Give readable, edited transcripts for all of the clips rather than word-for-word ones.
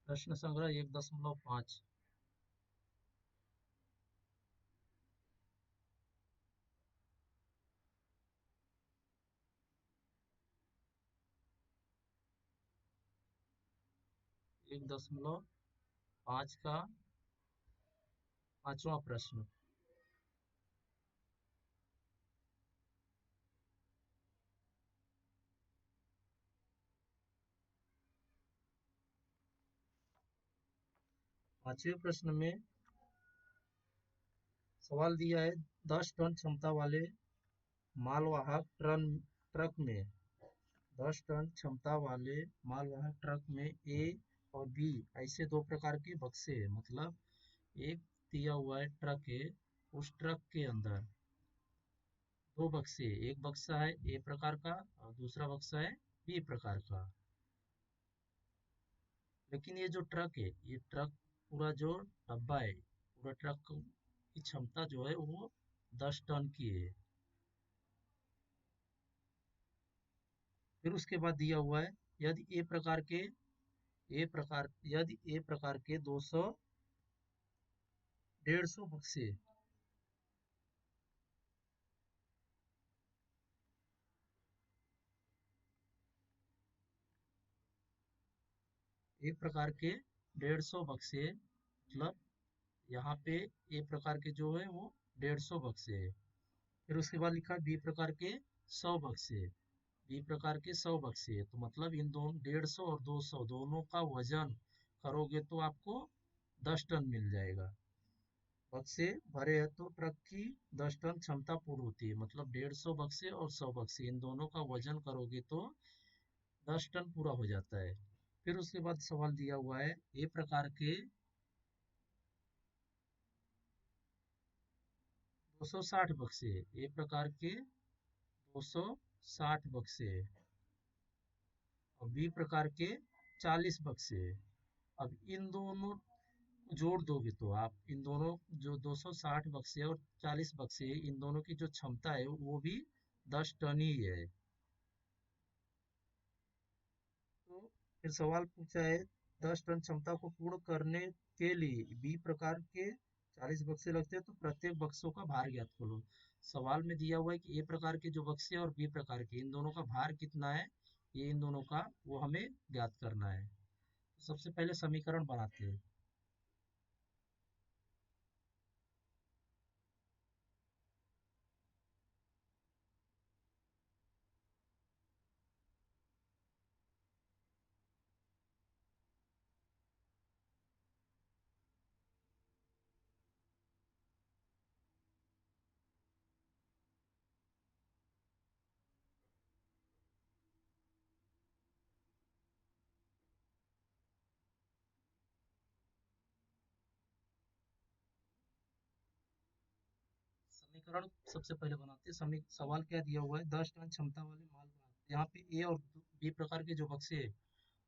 प्रश्न संग्रह 1.5। एक दशमलव पाँच का 5वां प्रश्न। पांचवें प्रश्न में सवाल दिया है, 10 टन क्षमता वाले मालवाहक ट्रक में 10 टन क्षमता वाले मालवाहक ट्रक में ए और बी ऐसे दो प्रकार के बक्से हैं। मतलब एक दिया हुआ है ट्रक है, उस ट्रक के अंदर दो बक्से, एक बक्सा है ए प्रकार का और दूसरा बक्सा है बी प्रकार का। लेकिन ये जो ट्रक है, ये ट्रक पूरा जो डब्बा है, पूरा ट्रक की क्षमता जो है वो 10 टन की है। फिर उसके बाद दिया हुआ है, यदि ए प्रकार के 200 150 बक्से एक प्रकार के 150 बक्से, मतलब यहाँ पे ए प्रकार के जो है वो 150 बक्से है। फिर उसके बाद लिखा बी प्रकार के 100 बक्से, बी प्रकार के 100 बक्से है। तो मतलब इन दोनों 150 और 200 दोनों का वजन करोगे तो आपको 10 टन मिल जाएगा। बक्से भरे हैं तो ट्रक की 10 टन क्षमता पूर्ण होती है। मतलब 150 बक्से और 100 बक्से इन दोनों का वजन करोगे तो 10 टन पूरा हो जाता है। फिर उसके बाद सवाल दिया हुआ है, ए प्रकार के 260 बक्से, ए प्रकार के 260 बक्से और बी प्रकार के 40 बक्से। अब इन दोनों जोड़ दोगे तो आप इन दोनों जो 260 बक्से और 40 बक्से इन दोनों की जो क्षमता है वो भी 10 टन ही है। तो फिर सवाल पूछा है, 10 टन क्षमता को पूर्ण करने के लिए बी प्रकार के 40 बक्से लगते हैं, तो प्रत्येक बक्सों का भार ज्ञात करो। सवाल में दिया हुआ है कि ए प्रकार के जो बक्से और बी प्रकार के इन दोनों का भार कितना है, ये इन दोनों का वो हमें ज्ञात करना है। तो सबसे पहले समीकरण बनाते हैं। समीकरण सबसे पहले बनाते हैं। सवाल क्या दिया हुआ है, 10 टन क्षमता वाले माल वाहक, यहाँ पे ए और बी प्रकार के जो बक्से है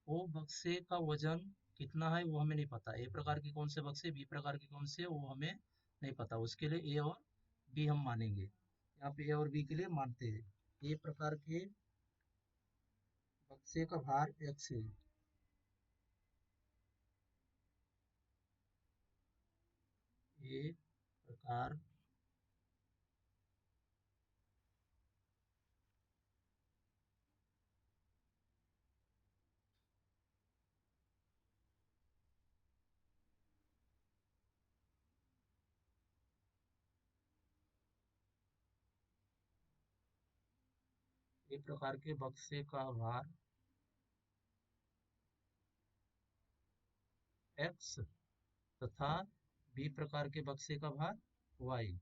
वो बक्से का वजन कितना है वो हमें नहीं पता। ए प्रकार के कौन से बक्से, बी प्रकार के कौन से वो हमें नहीं पता। उसके लिए ए और बी हम मानेंगे। यहाँ पे ए और बी के लिए मानते हैं। ए प्रकार के बक्से का भार x है। ए प्रकार ए प्रकार के बक्से का भार x तथा बी प्रकार के बक्से का भार y।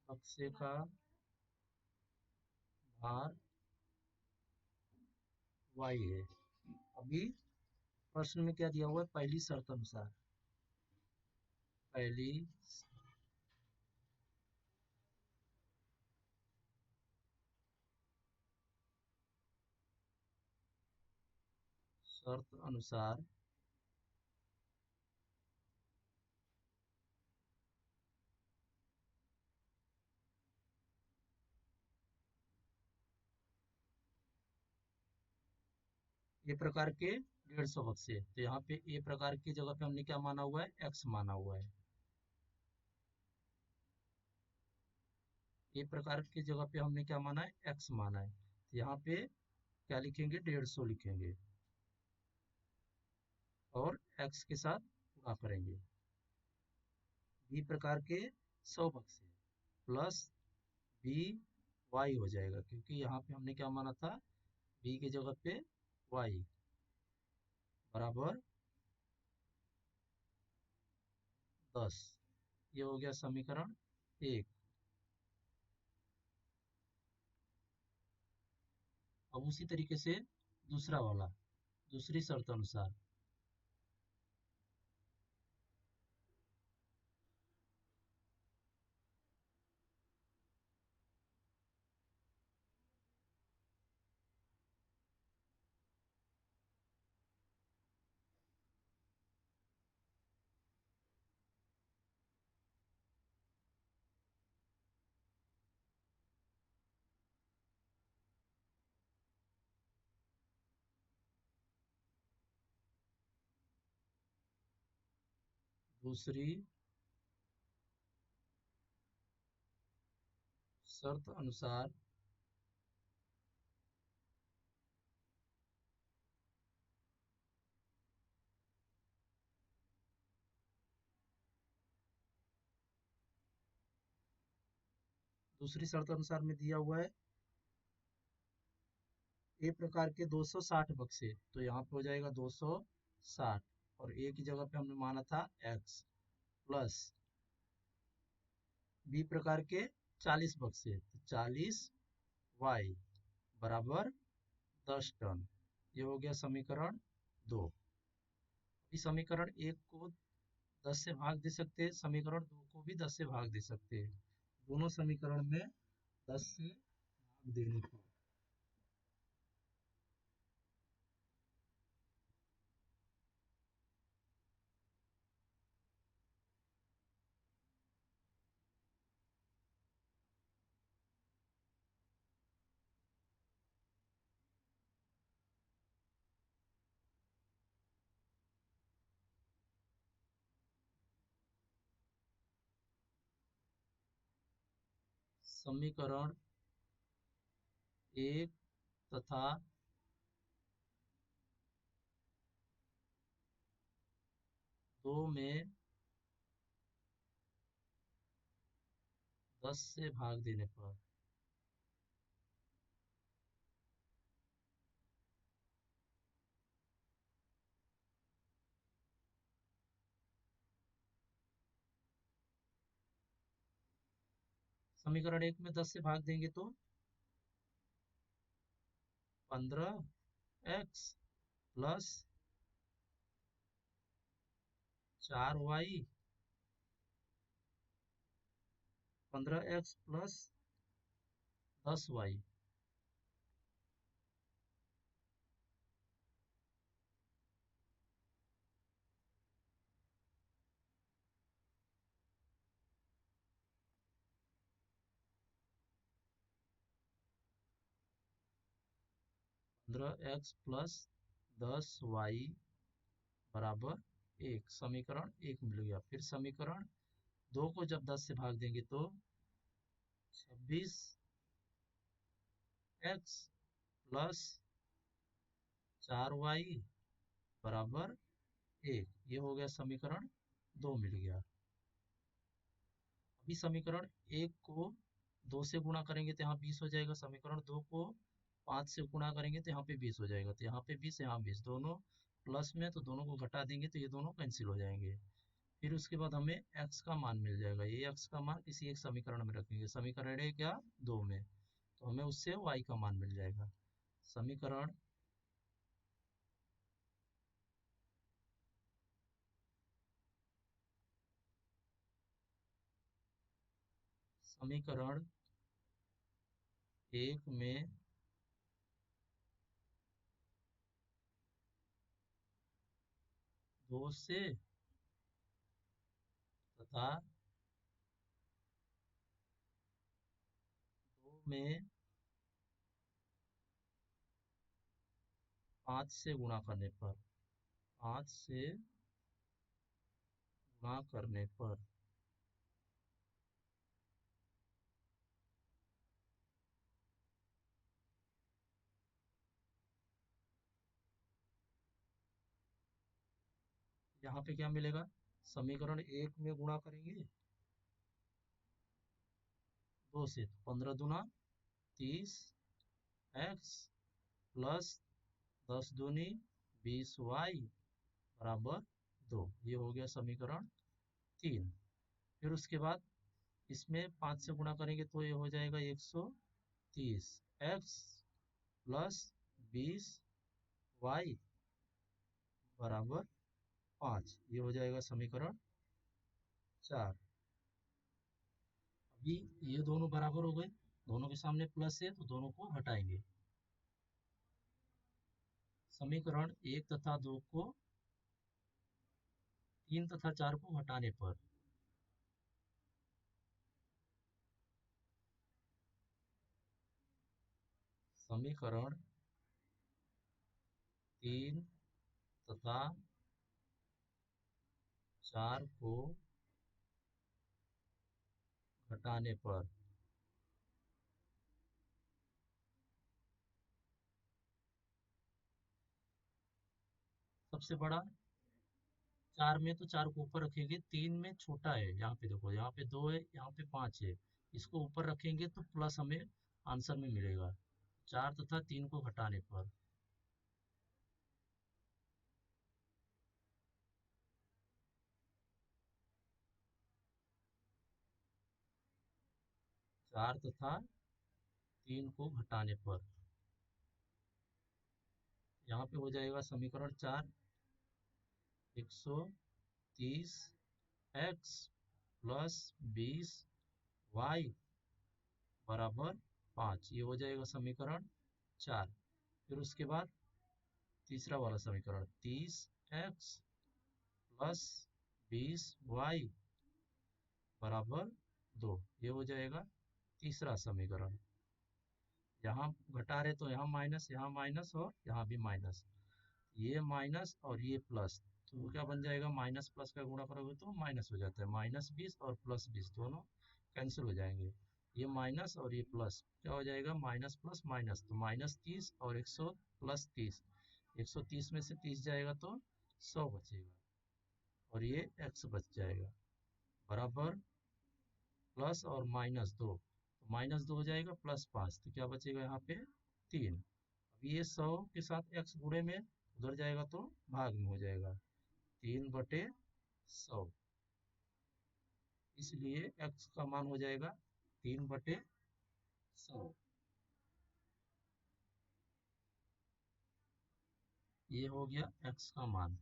बक्से का भार y है। अभी प्रश्न में क्या दिया हुआ है, पहली शर्त अनुसार, पहली शर्त अनुसार ए प्रकार के 150 बक्से, तो यहाँ पे ए प्रकार की जगह पे हमने क्या माना हुआ है, एक्स माना हुआ है। ए प्रकार की जगह पे हमने क्या माना है, एक्स माना है, तो यहाँ पे क्या लिखेंगे, 150 लिखेंगे और एक्स के साथ गुणा करेंगे। बी प्रकार के 100 बक्से प्लस बी वाई हो जाएगा, क्योंकि यहाँ पे हमने क्या माना था, बी की जगह पे वाई बराबर 10। ये हो गया समीकरण 1। अब उसी तरीके से दूसरा वाला, दूसरी शर्त अनुसार दूसरी शर्त अनुसार दूसरी शर्त अनुसार में दिया हुआ है ए प्रकार के 260 बक्से, तो यहाँ पे हो जाएगा 260 और ए की जगह पे हमने माना था एक्स प्लस बी प्रकार के 40 बक्से, तो 40 वाई बराबर 10 टन। ये हो गया समीकरण 2। इस समीकरण 1 को 10 से भाग दे सकते हैं, समीकरण 2 को भी 10 से भाग दे सकते हैं। दोनों समीकरण में 10 से भाग देने पर समीकरण 1 तथा 2 में 10 से भाग देने पर समीकरण 1 में 10 से भाग देंगे तो 15x plus 4y, 15x plus 10y 15x plus 10y बराबर 1, समीकरण 1 मिल गया। फिर समीकरण 2 को जब 10 से भाग देंगे तो 26x प्लस 4y बराबर 1। ये हो गया समीकरण 2 मिल गया। अभी समीकरण 1 को 2 से गुणा करेंगे तो यहाँ 20 हो जाएगा, समीकरण 2 को 5 से गुणा करेंगे तो यहाँ पे 20 हो जाएगा, तो यहाँ पे 20 यहाँ 20 दोनों प्लस में, तो दोनों को घटा देंगे तो ये दोनों कैंसिल हो जाएंगे। फिर उसके बाद हमें x का मान मिल जाएगा, ये x का मान किसी एक समीकरण में रखेंगे, समीकरण 1 या 2 में, तो हमें उससे y का मान मिल जाएगा। समीकरण समीकरण 1 में 2 से तथा 2 में 5 से गुणा करने पर, 5 से गुणा करने पर यहाँ पे क्या मिलेगा, समीकरण 1 में गुणा करेंगे 2 से, 15 दूना 30 एक्स प्लस 10 दूनी 20 वाई बराबर 2। ये हो गया समीकरण 3। फिर उसके बाद इसमें 5 से गुणा करेंगे तो ये हो जाएगा 130 एक्स प्लस 20 वाई बराबर 5। ये हो जाएगा समीकरण 4। अभी ये दोनों बराबर हो गए, दोनों के सामने प्लस है तो दोनों को हटाएंगे। समीकरण 1 तथा 2 को, 3 तथा 4 को हटाने पर समीकरण 3 तथा 4 को घटाने पर सबसे बड़ा 4 में तो 4 को ऊपर रखेंगे, 3 में छोटा है, यहाँ पे देखो, यहाँ पे 2 है, यहाँ पे 5 है, इसको ऊपर रखेंगे तो प्लस हमें आंसर में मिलेगा। 4 तथा 3 को घटाने पर 4 तथा 3 को घटाने पर यहाँ पे हो जाएगा समीकरण 4, 130 एक्स प्लस 20 वाई बराबर 5। ये हो जाएगा समीकरण 4। फिर उसके बाद तीसरा वाला समीकरण 30 एक्स प्लस 20 वाई बराबर 2। ये हो जाएगा तीसरा समीकरण। यहाँ घटा रहे तो यहाँ माइनस और यहाँ भी माइनस, ये माइनस और ये प्लस, तो क्या बन जाएगा, माइनस प्लस का गुणा करोगे तो माइनस हो जाता है, -20 और +20 दोनों कैंसिल हो जाएंगे। ये माइनस और ये प्लस क्या हो जाएगा, माइनस प्लस माइनस, तो -30 और 100 प्लस 30, 130 में से 30 जाएगा तो 100 बचेगा और ये x बच जाएगा बराबर प्लस और -2, तो -2 हो जाएगा प्लस 5, तो क्या बचेगा यहाँ पे 3। अब ये 100 के साथ x गुणे में उधर जाएगा तो भाग में हो जाएगा, 3/100, इसलिए x का मान हो जाएगा 3/100। ये हो गया x का मान।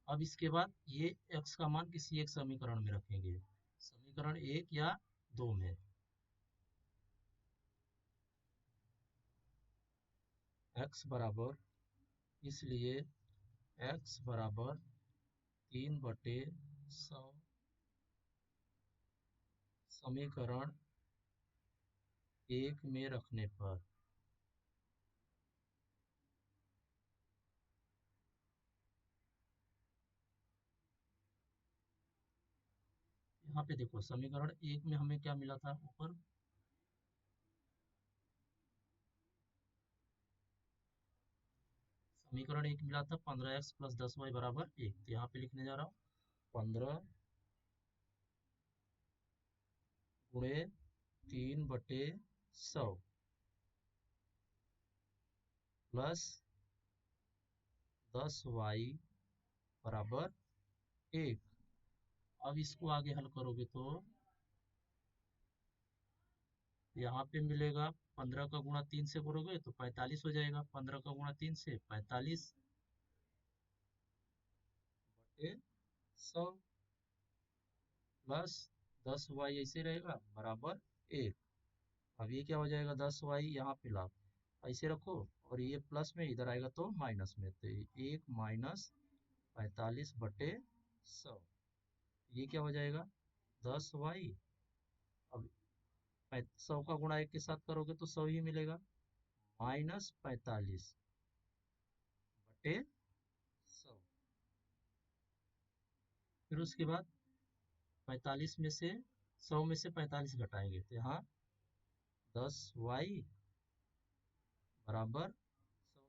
अब इसके बाद ये x का मान किसी एक समीकरण में रखेंगे, समीकरण 1 या 2 में। x बराबर, इसलिए x बराबर 3/100 समीकरण 1 में रखने पर यहाँ पे देखो समीकरण 1 में हमें क्या मिला था ऊपर, समीकरण 1 मिला था 15x प्लस 10y बराबर 1, तो यहाँ पे लिखने जा रहा हूँ 15 गुणे 3/100 प्लस 10y बराबर 1। अब इसको आगे हल करोगे तो यहाँ पे मिलेगा 15 का गुणा 3 से करोगे तो 45 हो जाएगा, 15 का गुणा 3 से 45/100 प्लस 10y ऐसे रहेगा बराबर 1। अब ये क्या हो जाएगा, 10y यहाँ पे ला ऐसे रखो और ये प्लस में इधर आएगा तो माइनस में, तो 1 माइनस 45/100, ये क्या हो जाएगा 10y। अब 100 का गुणा 1 के साथ करोगे तो 100 ही मिलेगा, -45 बटे 100। फिर उसके बाद 45 में से 100 में से 45 घटाएंगे तो यहाँ 10y बराबर 100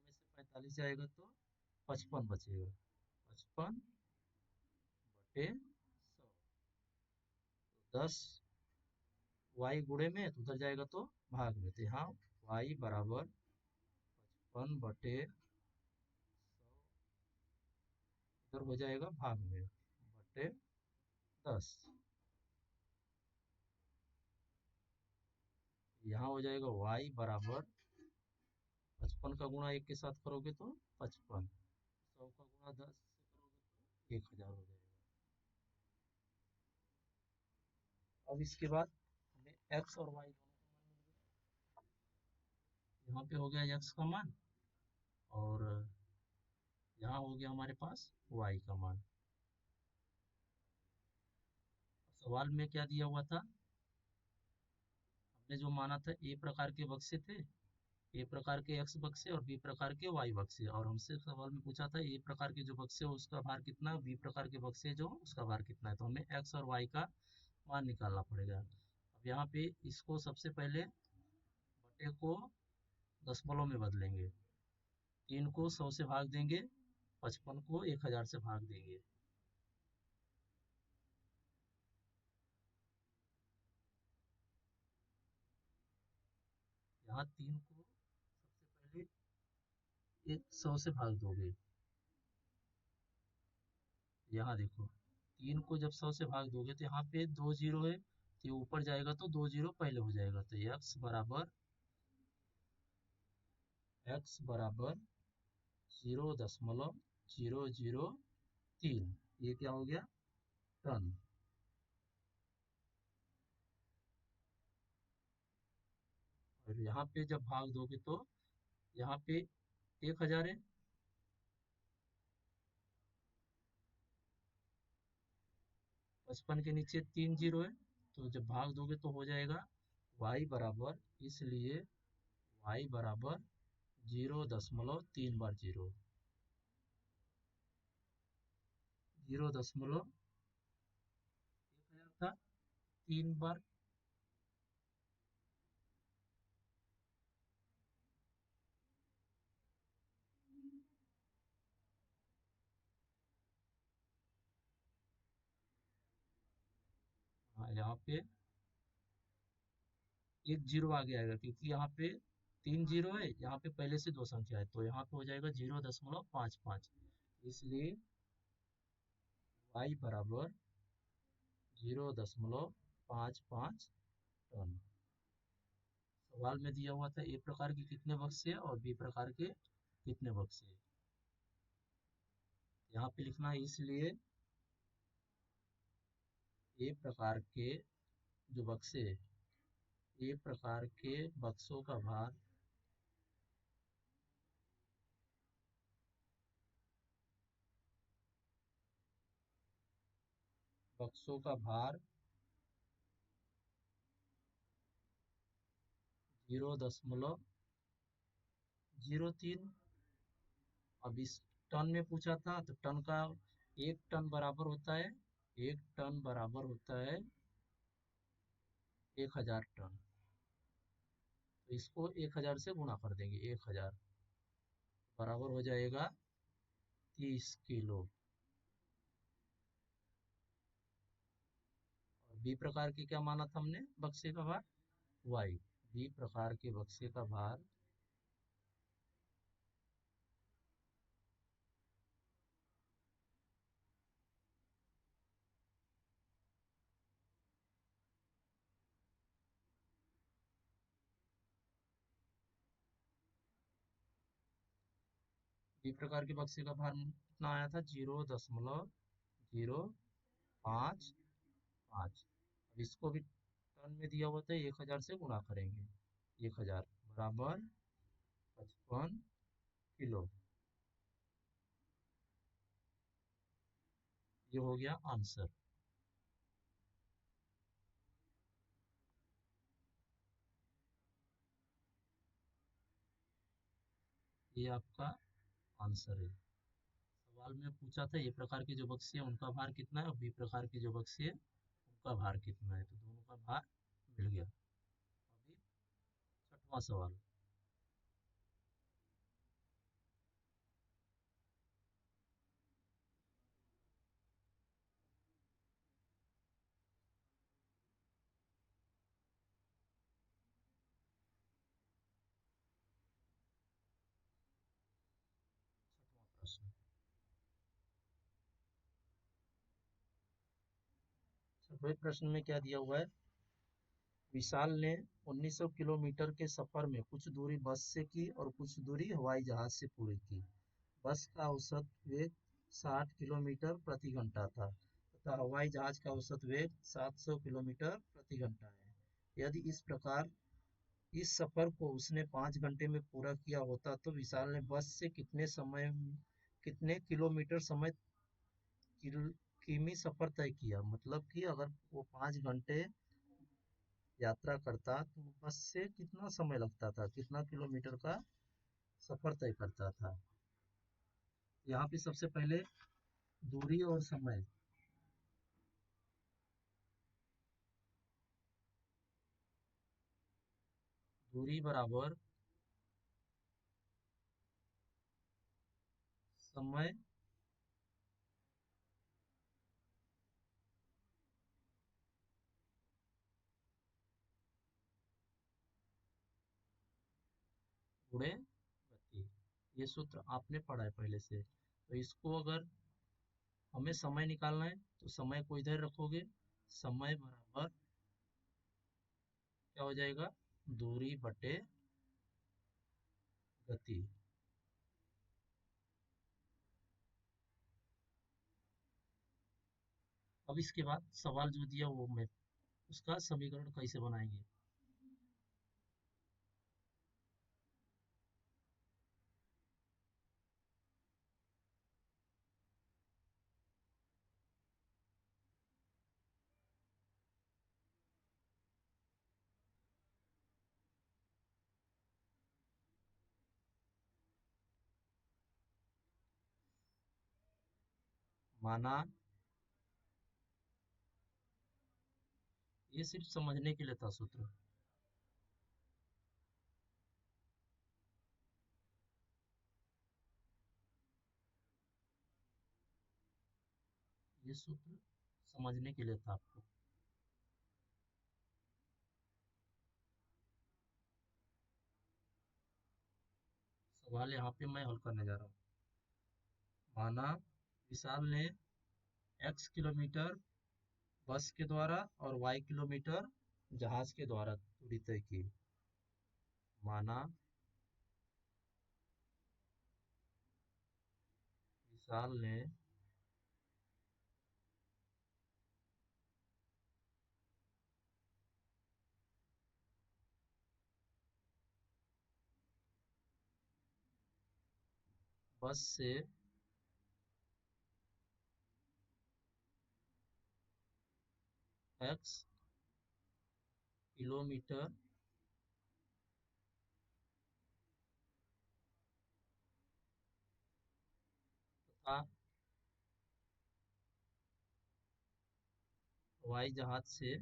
में से 45 जाएगा तो 55 बचेगा। 55 बटे 100 तो 10 y गुणे में तो उधर जाएगा तो भाग में, तो यहाँ y बराबर 55 बटे 100 इधर हो जाएगा भाग में बटे 10। यहाँ हो जाएगा y बराबर 55 का गुणा 1 के साथ करोगे तो 55, 100 का गुणा 10 से करोगे तो 1000 हो जाएगा। अब इसके बाद हमें x और y दोनों का मान मिल गया। यहाँ पे हो गया x का मान और यहाँ हो गया हमारे पास y का मान। सवाल में क्या दिया हुआ था, हमने जो माना था ए प्रकार के बक्से थे, ए प्रकार के x बक्से और बी प्रकार के y बक्से, और हमसे सवाल में पूछा था ए प्रकार के जो बक्से हो उसका भार कितना, बी प्रकार के बक्से जो उसका भार कितना है, तो हमें x और y का मान निकालना पड़ेगा। अब यहाँ पे इसको सबसे पहले बटे को दशमलव में बदलेंगे, 3 को 100 से भाग देंगे, 55 को 1000 से भाग देंगे। यहाँ 3 को सबसे पहले 100 से भाग दोगे, यहाँ देखो 3 को जब 100 से भाग दोगे तो यहाँ पे 2 जीरो है, तो ये ऊपर जाएगा तो 2 जीरो पहले हो जाएगा, तो x बराबर 0.003, ये क्या हो गया, टन। और यहाँ पे जब भाग दोगे तो यहाँ पे 1000 है, पचपन के नीचे 3 जीरो है, तो जब भाग दोगे तो हो जाएगा y बराबर, इसलिए y बराबर 0.3 बार 0, 0.1000 था 3 बार, यहाँ पे 1 जीरो आगे आएगा क्योंकि यहाँ पे 3 जीरो है, यहाँ पे पहले से 2 संख्या है, तो यहाँ पे हो जाएगा 0.55, इसलिए y बराबर 0.55 टन। सवाल में दिया हुआ था ए प्रकार के कितने बक्से और बी प्रकार के कितने बक्से, यहाँ पे लिखना है, इसलिए ए प्रकार के जो बक्से, ए प्रकार के बक्सों का भार बक्सों का भार 0.03। अब इस टन में पूछा था तो टन का 1 टन बराबर होता है, 1 टन बराबर होता है 1000 टन, तो इसको 1000 से गुणा कर देंगे, 1000 बराबर हो जाएगा 30 किलो। और बी प्रकार के क्या माना था हमने बक्से का भार, y, बी प्रकार के बक्से का भार बी प्रकार के बक्से का भार कितना आया था, 0.055। अब इसको भी टन में दिया हुआ था, 1000 से गुणा करेंगे, 1000 बराबर 55 किलो। ये हो गया आंसर, ये आपका आंसर है। सवाल में पूछा था ए प्रकार के जो बक्से हैं उनका भार कितना है और बी प्रकार के जो बक्से हैं उनका भार कितना है, तो दोनों का भार मिल गया। अभी छठवां सवाल। छठवां प्रश्न। छठवें प्रश्न में क्या दिया हुआ है? विशाल ने 1900 किलोमीटर के सफर में कुछ दूरी बस से की और कुछ दूरी हवाई जहाज से पूरी की। बस का औसत वेग 60 किलोमीटर प्रति घंटा था तथा हवाई जहाज का औसत वेग 700 किलोमीटर प्रति घंटा है। यदि इस प्रकार इस सफर को उसने 5 घंटे में पूरा किया होता तो विशाल ने बस से कितने किलोमीटर समय किमी सफर तय किया। मतलब कि अगर वो 5 घंटे यात्रा करता तो बस से कितना समय लगता था, कितना किलोमीटर का सफर तय करता था। यहाँ पे सबसे पहले दूरी और समय। दूरी बराबर समय गुणे गति। ये सूत्र आपने पढ़ा है पहले से, तो इसको अगर हमें समय निकालना है तो समय को इधर रखोगे, समय बराबर क्या हो जाएगा? दूरी बटे गति। अब इसके बाद सवाल जो दिया वो मैं उसका समीकरण कैसे बनाएंगे। माना, ये सिर्फ समझने के लिए था सूत्र। ये सूत्र समझने के लिए था आपको। सवाल यहाँ पे मैं हल करने जा रहा हूँ। माना विशाल ने x किलोमीटर बस के द्वारा और y किलोमीटर जहाज के द्वारा दूरी तय की। माना विशाल ने बस से x किलोमीटर तथा y जहाज से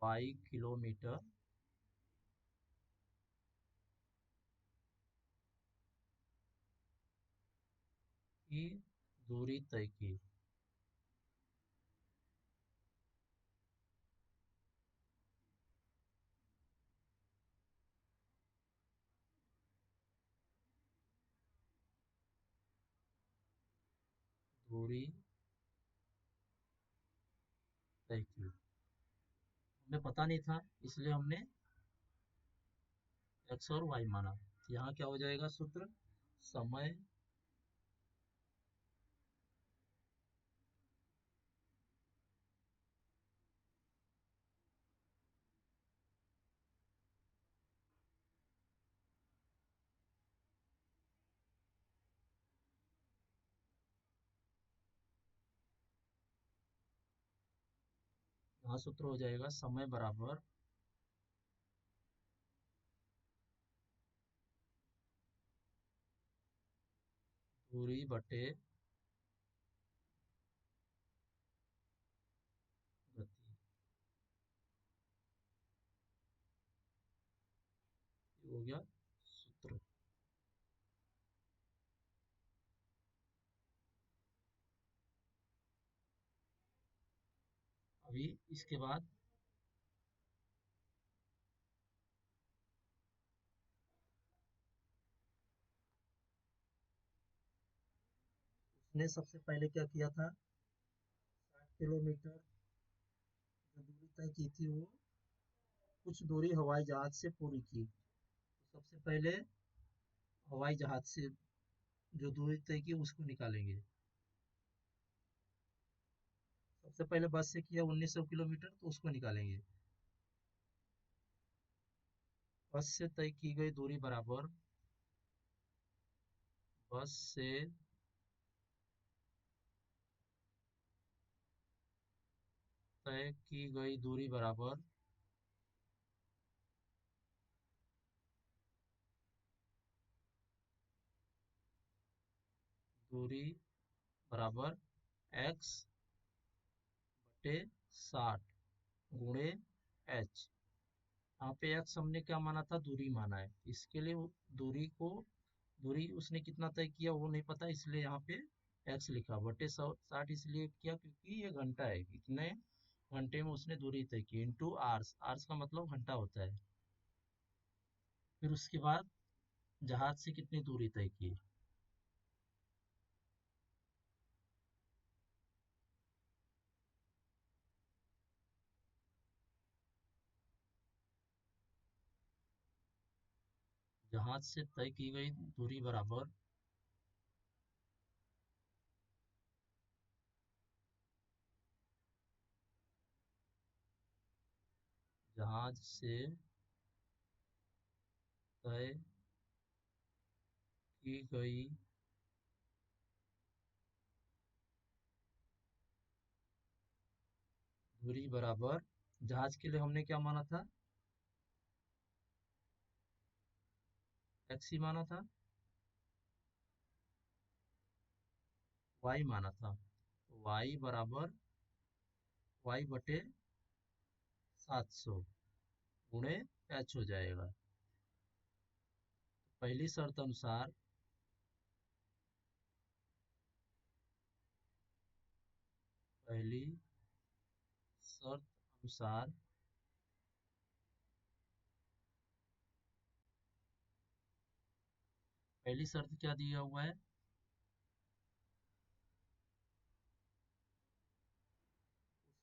y किलोमीटर की दूरी तय की। दूरी तय की। हमें पता नहीं था इसलिए हमने x और y माना। तो यहाँ क्या हो जाएगा सूत्र? समय यहाँ सूत्र हो जाएगा समय बराबर दूरी बटे गति। ये हो गया सूत्र। अभी इसके बाद उसने सबसे पहले क्या किया था, 60 किलोमीटर जो दूरी तय की थी वो कुछ दूरी हवाई जहाज से पूरी की। तो सबसे पहले हवाई जहाज से जो दूरी तय की उसको निकालेंगे। सबसे पहले बस से किया 1900 किलोमीटर, तो उसको निकालेंगे। बस से तय की गई दूरी बराबर बस से तय की गई दूरी बराबर दूरी बराबर x बटे 60 गुणे h। यहाँ पे x हमने क्या माना था, दूरी माना है। इसके लिए दूरी उसने कितना तय किया वो नहीं पता, इसलिए यहाँ पे x लिखा बटे 60 इसलिए किया क्योंकि ये घंटा है, कितने घंटे में उसने दूरी तय की, इंटू आर्स। आर्स का मतलब घंटा होता है। फिर उसके बाद जहाज से कितनी दूरी तय की, जहाज से तय की गई दूरी बराबर जहाज से तय की गई दूरी बराबर, जहाज के लिए हमने क्या माना था, एक्स ही माना था, वाई माना था। वाई बराबर वाई बटे 700 गुणे एच हो जाएगा। पहली शर्त अनुसार पहली शर्त अनुसार पहली शर्त क्या दिया हुआ है,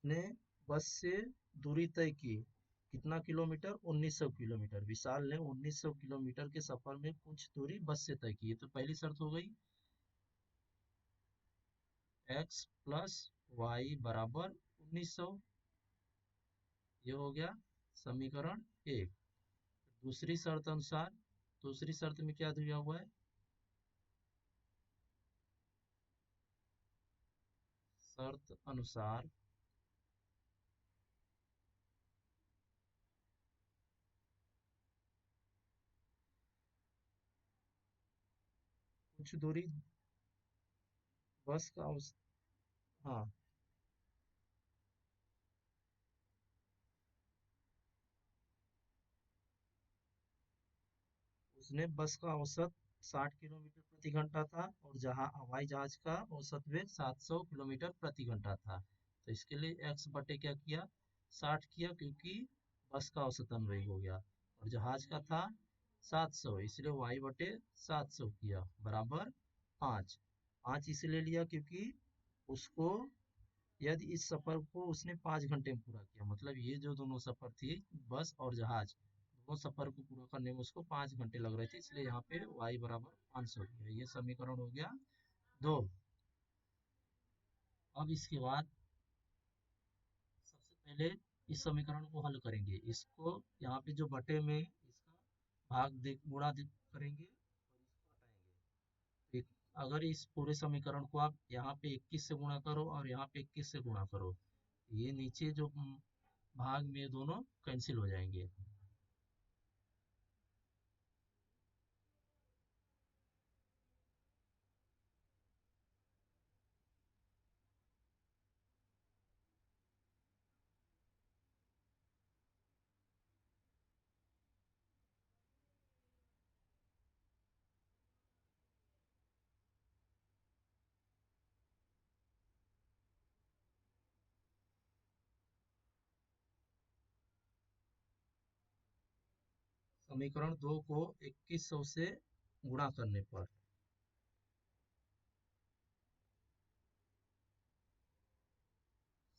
उसने बस से दूरी तय की, कितना किलोमीटर, 1900 किलोमीटर। विशाल ने 1900 किलोमीटर के सफर में कुछ दूरी बस से तय की है। तो पहली शर्त हो गई x प्लस वाई बराबर 1900। ये हो गया समीकरण एक। दूसरी शर्त अनुसार, दूसरी शर्त में क्या दिया हुआ है, शर्त अनुसार कुछ दूरी बस का हाँ, उसने बस का औसत 60 किलोमीटर प्रति घंटा था और जहां हवाई जहाज का औसत वेग 700 किलोमीटर प्रति घंटा था। तो इसके लिए एक्स बटे क्या किया, 60 किया, क्योंकि बस का औसतन वेग हो गया और जहाज का था 700, इसलिए वाई बटे 700 किया बराबर 5। 5 इसलिए लिया क्योंकि उसको, यदि इस सफर को उसने 5 घंटे में पूरा किया, मतलब ये जो दोनों सफर थी, बस और जहाज, दोनों सफर को पूरा करने में उसको 5 घंटे लग रहे थे, इसलिए यहाँ पे y बराबर 500 किया। ये समीकरण हो गया 2। अब इसके बाद सबसे पहले इस समीकरण को हल करेंगे। इसको यहाँ पे जो बटे में इसका करेंगे और इसको हटाएंगे। अगर इस पूरे समीकरण को आप यहाँ पे 21 से गुणा करो और यहाँ पे 21 से गुणा करो, ये नीचे जो भाग में ये दोनों कैंसिल हो जाएंगे। समीकरण 2 को 2100 से गुणा करने पर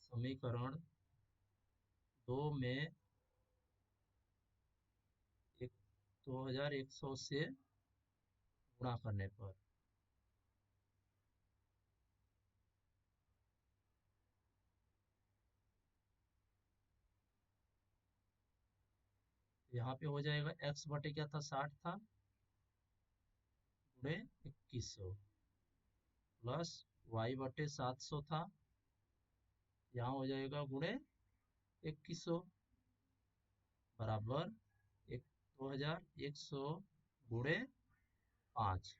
समीकरण 2 में 2100 से गुणा करने पर यहाँ पे हो जाएगा x बटे क्या था, 60 था, गुणे 2100 प्लस y बटे 700 था, यहाँ हो जाएगा गुणे 2100 बराबर 2100 गुणे 5।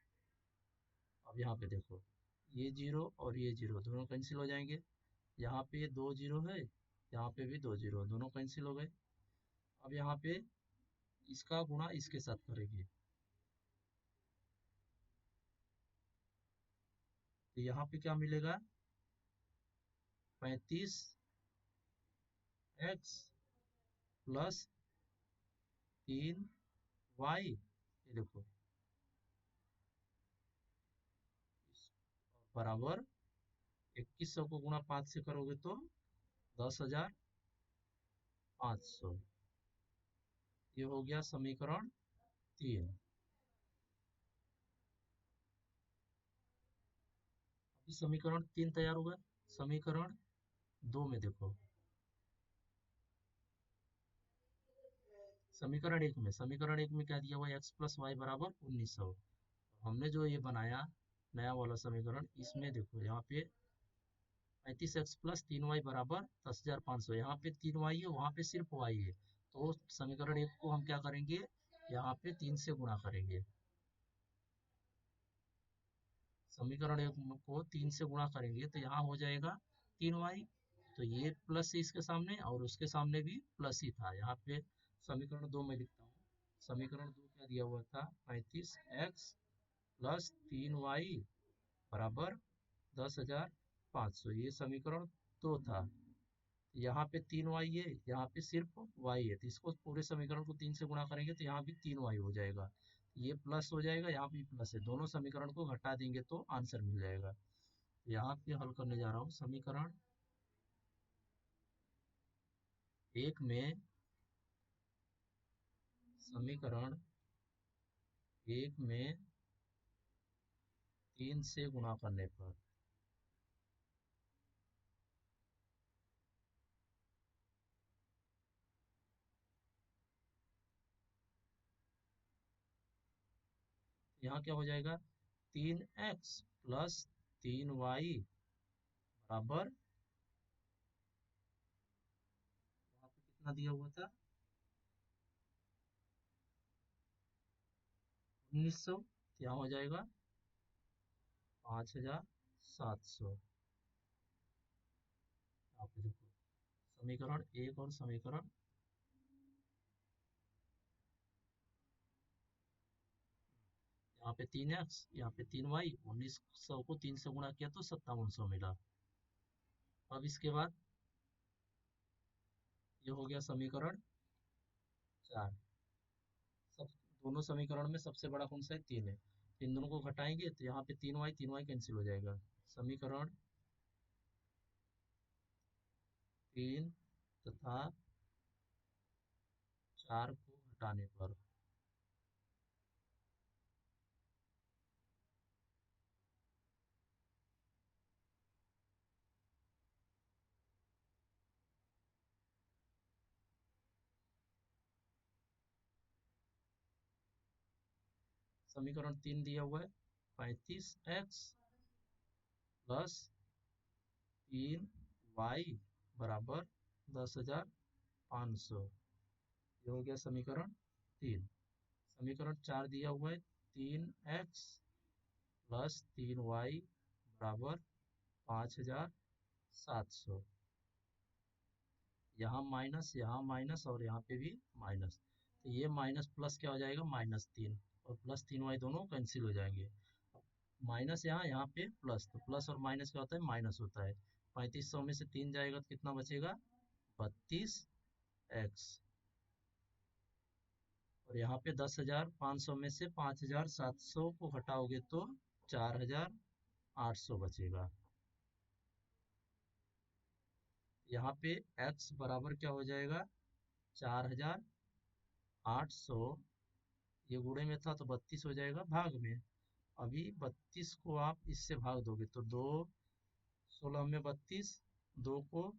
अब यहाँ पे देखो, ये जीरो और ये जीरो दोनों कैंसिल हो जाएंगे। यहाँ पे दो जीरो है, यहाँ पे भी दो जीरो, दोनों कैंसिल हो गए। अब यहाँ पे इसका गुणा इसके साथ करेंगे, तो यहाँ पे क्या मिलेगा, 35x प्लस 3y, ये देखो बराबर 2100 को गुणा 5 से करोगे तो 10,500। ये हो गया समीकरण 3। अभी समीकरण 3 तैयार होगा। समीकरण 2 में देखो, समीकरण एक में क्या दिया हुआ है, x प्लस वाई बराबर 1900। हमने जो ये बनाया नया वाला समीकरण, इसमें देखो यहाँ पे 35x प्लस 3y बराबर 10,500, यहाँ पे 3y है, वहाँ पे सिर्फ y है, तो समीकरण एक को हम क्या करेंगे, यहाँ पे 3 से गुणा करेंगे। समीकरण एक को 3 से गुणा करेंगे तो यहाँ हो जाएगा 3y, तो ये प्लस है इसके सामने और उसके सामने भी प्लस ही था। यहाँ पे समीकरण 2 में लिखता हूँ, समीकरण 2 क्या दिया हुआ था, 35x प्लस 3y बराबर 10,500, ये समीकरण 2 था। यहाँ पे 3y है, यहाँ पे सिर्फ y है, तो इसको पूरे समीकरण को 3 से गुणा करेंगे तो यहाँ भी 3y हो जाएगा, ये प्लस हो जाएगा, यहाँ भी प्लस है, दोनों समीकरण को घटा देंगे तो आंसर मिल जाएगा। यहाँ पे हल करने जा रहा हूँ समीकरण एक में, समीकरण एक में 3 से गुणा करने पर यहाँ क्या हो जाएगा, 3x प्लस 3y बराबर, यहाँ पे कितना दिया हुआ था, 1900, यहाँ हो जाएगा 5,700। यहाँ पे देखो समीकरण एक और समीकरण, यहाँ पे 3x, यहाँ पे 3y, 1900 को 3 से गुणा किया तो 5700 मिला। अब इसके बाद ये हो गया समीकरण 4। सब दोनों समीकरण में सबसे बड़ा कौन सा है, 3 है, इन दोनों को घटाएंगे तो यहाँ पे 3y कैंसिल हो जाएगा। समीकरण 3 तथा 4 को घटाने पर समीकरण 3 दिया हुआ है, 35x प्लस 3y बराबर 10,500। 500। ये हो गया समीकरण 3। समीकरण 4 दिया हुआ है 3x प्लस 3y बराबर 5700। यहाँ माइनस और यहाँ पे भी माइनस, तो ये माइनस प्लस क्या हो जाएगा, -3, और +3y दोनों कैंसिल हो जाएंगे। माइनस यहाँ पे प्लस, तो प्लस और माइनस क्या होता है, माइनस होता है। 3500 में से 3 जाएगा तो कितना बचेगा, 32x। और यहाँ पे 10,500 में से 5,700 को घटाओगे तो 4,800 बचेगा। यहाँ पे x बराबर क्या हो जाएगा, 4,800, ये गुणे में था तो 32 हो जाएगा भाग में। अभी 32 को आप इससे भाग दोगे तो 2 16 में 32, 2 को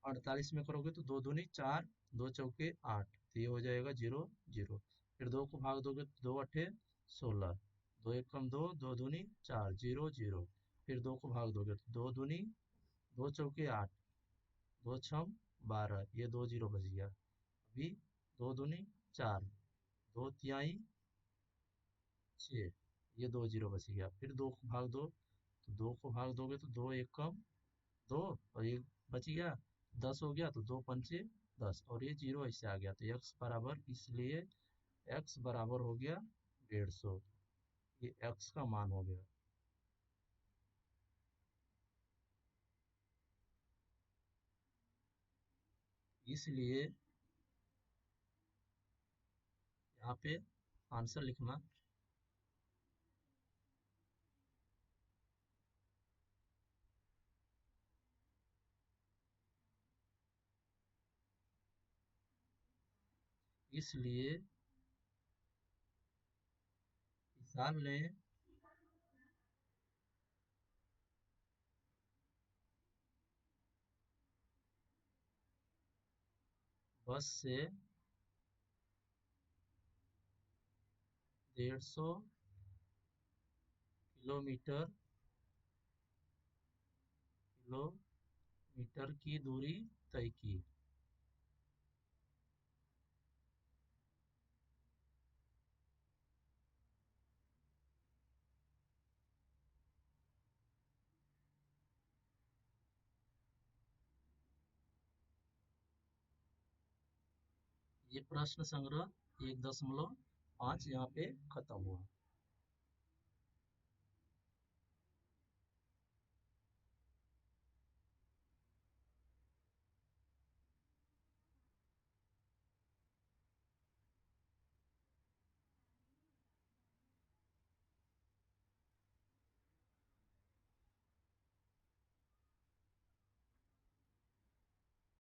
48 में करोगे तो 2 दूनी 4, 2 चौके 8, तो ये हो जाएगा 0 0। फिर 2 को भाग दोगे तो 2 अठे 16, 2 एक कम 2, 2 दूनी 4, 0 0। फिर 2 को भाग दोगे तो 2 दूनी 2 चौके 8, 2 छम 12, ये 2 0 बच गया। अभी 2 दूनी 4, 2 तिहाई 6, ये 2 0 बच गया। फिर 2 को भाग दो तो 2 को भाग दोगे तो 2 एक कम 2, और ये बच गया 10 हो गया, तो 2 पंचे 10, और ये 0 ऐसे आ गया, तो x बराबर, इसलिए x बराबर हो गया 150। ये x का मान हो गया। इसलिए यहाँ पे आंसर लिखना, इसलिए किसान ने बस से 150 किलोमीटर की दूरी तय की। ये प्रश्न संग्रह 1.5 यहाँ पे खत्म हुआ।